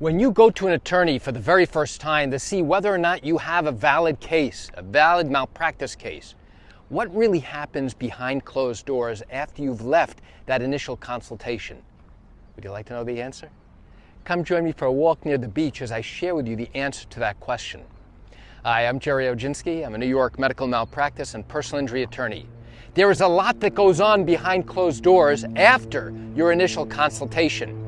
When you go to an attorney for the very first time to see whether or not you have a valid case, a valid malpractice case, what really happens behind closed doors after you've left that initial consultation? Would you like to know the answer? Come join me for a walk near the beach as I share with you the answer to that question. Hi, I'm Gerry Oginski. I'm a New York medical malpractice and personal injury attorney. There is a lot that goes on behind closed doors after your initial consultation.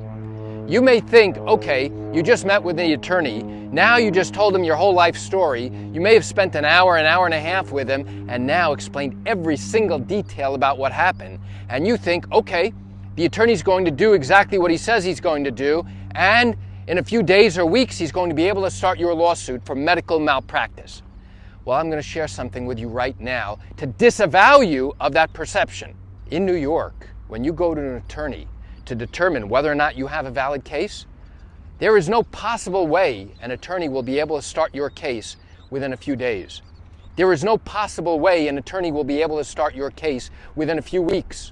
You may think, okay, you just met with the attorney, now you just told him your whole life story, you may have spent an hour and a half with him, and now explained every single detail about what happened. And you think, okay, the attorney's going to do exactly what he says he's going to do, and in a few days or weeks he's going to be able to start your lawsuit for medical malpractice. Well, I'm going to share something with you right now to disavow you of that perception. In New York, when you go to an attorney to determine whether or not you have a valid case, there is no possible way an attorney will be able to start your case within a few days. There is no possible way an attorney will be able to start your case within a few weeks.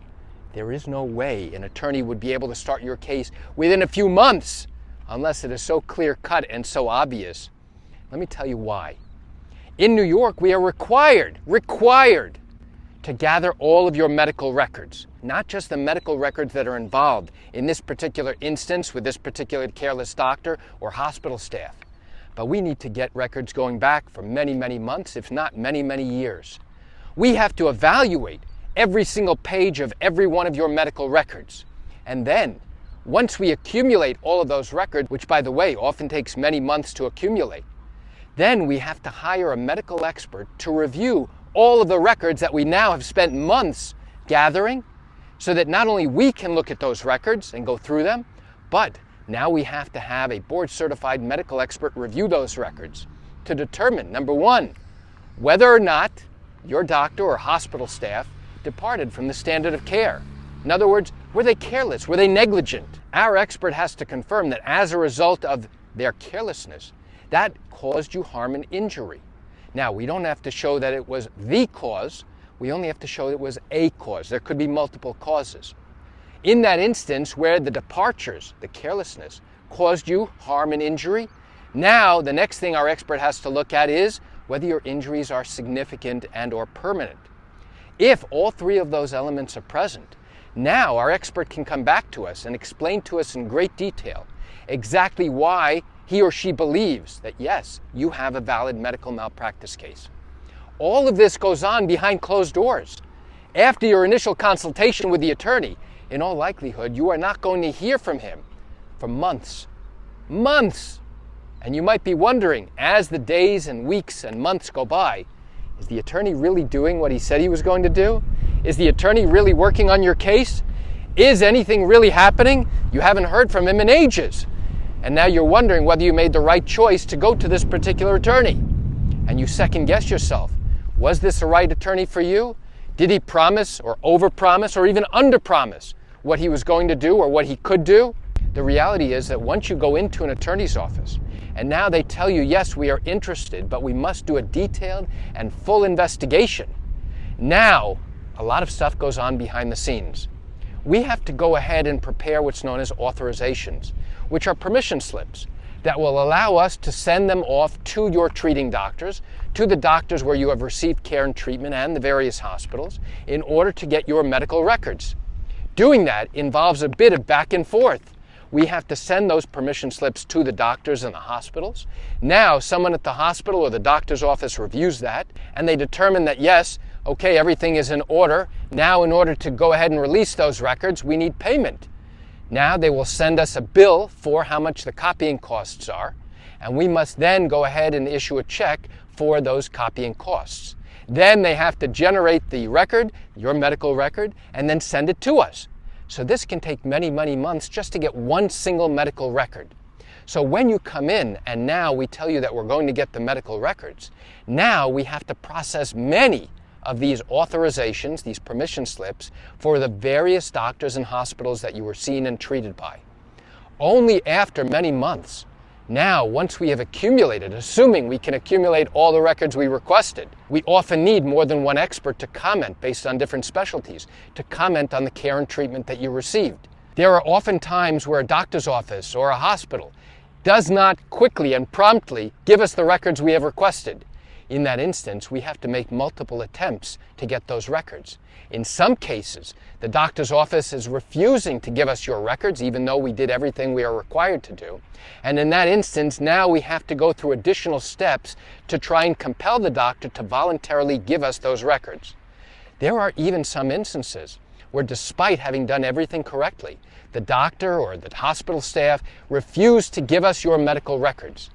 There is no way an attorney would be able to start your case within a few months, unless it is so clear-cut and so obvious. Let me tell you why. In New York, we are required to gather all of your medical records, not just the medical records that are involved in this particular instance with this particular careless doctor or hospital staff, but we need to get records going back for many, many months, if not many, many years. We have to evaluate every single page of every one of your medical records. And then, once we accumulate all of those records, which by the way, often takes many months to accumulate, then we have to hire a medical expert to review all of the records that we now have spent months gathering, so that not only we can look at those records and go through them, but now we have to have a board-certified medical expert review those records to determine, number one, whether or not your doctor or hospital staff departed from the standard of care. In other words, were they careless? Were they negligent? Our expert has to confirm that as a result of their carelessness, that caused you harm and injury. Now, we don't have to show that it was the cause. We only have to show it was a cause. There could be multiple causes. In that instance where the departures, the carelessness, caused you harm and injury, now the next thing our expert has to look at is whether your injuries are significant and or permanent. If all three of those elements are present, now our expert can come back to us and explain to us in great detail exactly why he or she believes that, yes, you have a valid medical malpractice case. All of this goes on behind closed doors. After your initial consultation with the attorney, in all likelihood, you are not going to hear from him for months. Months! And you might be wondering, as the days and weeks and months go by, is the attorney really doing what he said he was going to do? Is the attorney really working on your case? Is anything really happening? You haven't heard from him in ages. And now you're wondering whether you made the right choice to go to this particular attorney. And you second guess yourself. Was this the right attorney for you? Did he promise or overpromise or even underpromise what he was going to do or what he could do? The reality is that once you go into an attorney's office and now they tell you, yes, we are interested, but we must do a detailed and full investigation, now a lot of stuff goes on behind the scenes. We have to go ahead and prepare what's known as authorizations, which are permission slips that will allow us to send them off to your treating doctors, to the doctors where you have received care and treatment and the various hospitals, in order to get your medical records. Doing that involves a bit of back and forth. We have to send those permission slips to the doctors and the hospitals. Now, someone at the hospital or the doctor's office reviews that, and they determine that, yes, okay, everything is in order. Now, in order to go ahead and release those records, we need payment. Now they will send us a bill for how much the copying costs are, and we must then go ahead and issue a check for those copying costs. Then they have to generate the record, your medical record, and then send it to us. So this can take many, many months just to get one single medical record. So when you come in and now we tell you that we're going to get the medical records, now we have to process many of these authorizations, these permission slips, for the various doctors and hospitals that you were seen and treated by. Only after many months, now once we have accumulated, assuming we can accumulate all the records we requested, we often need more than one expert to comment based on different specialties, to comment on the care and treatment that you received. There are often times where a doctor's office or a hospital does not quickly and promptly give us the records we have requested. In that instance, we have to make multiple attempts to get those records. In some cases, the doctor's office is refusing to give us your records, even though we did everything we are required to do. And in that instance, now we have to go through additional steps to try and compel the doctor to voluntarily give us those records. There are even some instances where, despite having done everything correctly, the doctor or the hospital staff refuse to give us your medical records.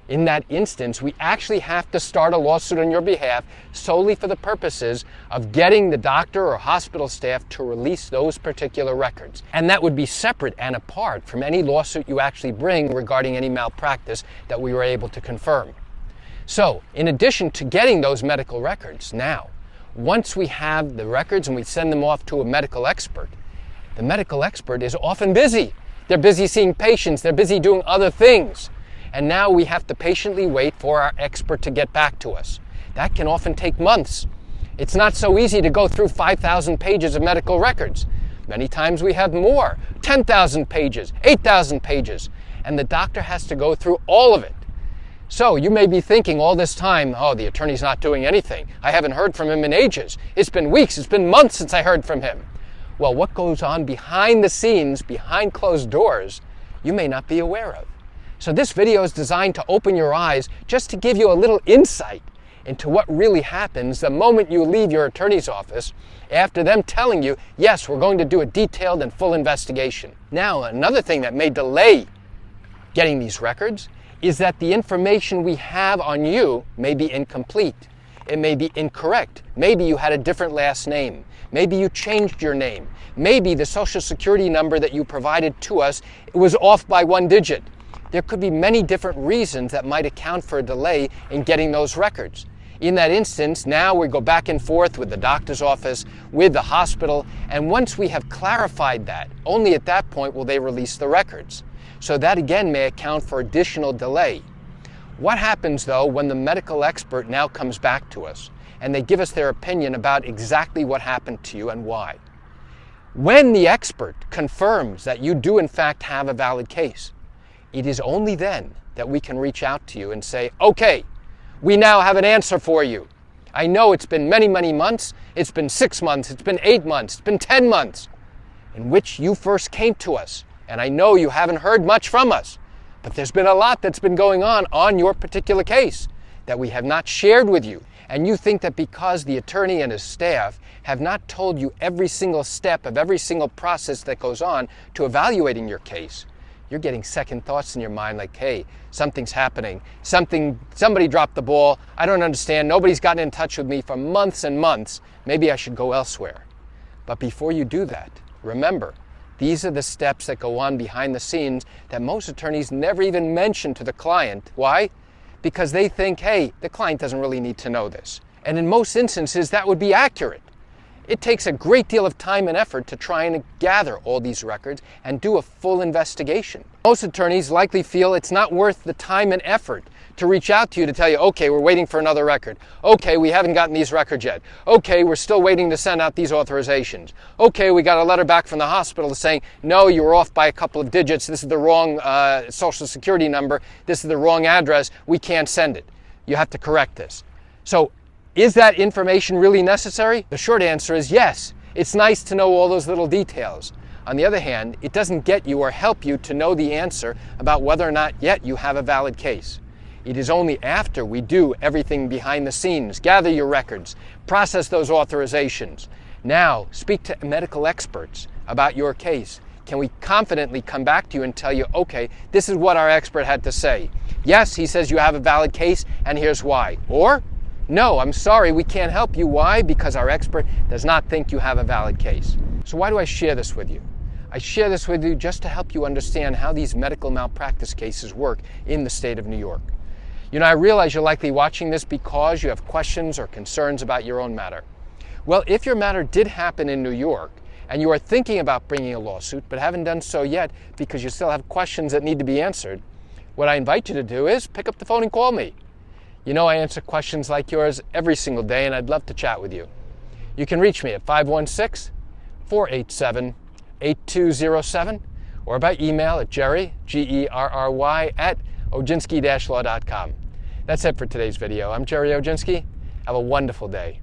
In that instance, we actually have to start a lawsuit on your behalf solely for the purposes of getting the doctor or hospital staff to release those particular records. And that would be separate and apart from any lawsuit you actually bring regarding any malpractice that we were able to confirm. So, in addition to getting those medical records, now, once we have the records and we send them off to a medical expert, the medical expert is often busy. They're busy seeing patients, they're busy doing other things. And now we have to patiently wait for our expert to get back to us. That can often take months. It's not so easy to go through 5,000 pages of medical records. Many times we have more, 10,000 pages, 8,000 pages, and the doctor has to go through all of it. So you may be thinking all this time, oh, the attorney's not doing anything. I haven't heard from him in ages. It's been weeks, it's been months since I heard from him. Well, what goes on behind the scenes, behind closed doors, you may not be aware of. So this video is designed to open your eyes just to give you a little insight into what really happens the moment you leave your attorney's office after them telling you, yes, we're going to do a detailed and full investigation. Now, another thing that may delay getting these records is that the information we have on you may be incomplete. It may be incorrect. Maybe you had a different last name. Maybe you changed your name. Maybe the Social Security number that you provided to us was off by one digit. There could be many different reasons that might account for a delay in getting those records. In that instance, now we go back and forth with the doctor's office, with the hospital, and once we have clarified that, only at that point will they release the records. So that again may account for additional delay. What happens though when the medical expert now comes back to us and they give us their opinion about exactly what happened to you and why? When the expert confirms that you do in fact have a valid case, it is only then that we can reach out to you and say, okay, we now have an answer for you. I know it's been many, many months. It's been 6 months. It's been 8 months. It's been 10 months in which you first came to us. And I know you haven't heard much from us, but there's been a lot that's been going on your particular case that we have not shared with you. And you think that because the attorney and his staff have not told you every single step of every single process that goes on to evaluating your case, you're getting second thoughts in your mind like, hey, something's happening. Somebody dropped the ball. I don't understand. Nobody's gotten in touch with me for months and months. Maybe I should go elsewhere. But before you do that, remember, these are the steps that go on behind the scenes that most attorneys never even mention to the client. Why? Because they think, hey, the client doesn't really need to know this. And in most instances, that would be accurate. It takes a great deal of time and effort to try and gather all these records and do a full investigation. Most attorneys likely feel it's not worth the time and effort to reach out to you to tell you, okay, we're waiting for another record. Okay, we haven't gotten these records yet. Okay, we're still waiting to send out these authorizations. Okay, we got a letter back from the hospital saying, no, you were off by a couple of digits. This is the wrong Social Security number. This is the wrong address. We can't send it. You have to correct this. So, is that information really necessary? The short answer is yes. It's nice to know all those little details. On the other hand, it doesn't get you or help you to know the answer about whether or not yet you have a valid case. It is only after we do everything behind the scenes, gather your records, process those authorizations. Now, speak to medical experts about your case. Can we confidently come back to you and tell you, okay, this is what our expert had to say. Yes, he says you have a valid case, and here's why. Or, no, I'm sorry, we can't help you. Why? Because our expert does not think you have a valid case. So why do I share this with you? I share this with you just to help you understand how these medical malpractice cases work in the state of New York. You know, I realize you're likely watching this because you have questions or concerns about your own matter. Well, if your matter did happen in New York and you are thinking about bringing a lawsuit but haven't done so yet because you still have questions that need to be answered, what I invite you to do is pick up the phone and call me. You know I answer questions like yours every single day, and I'd love to chat with you. You can reach me at 516-487-8207, or by email at Gerry, Gerry, at Oginski-law.com. That's it for today's video. I'm Gerry Oginski. Have a wonderful day.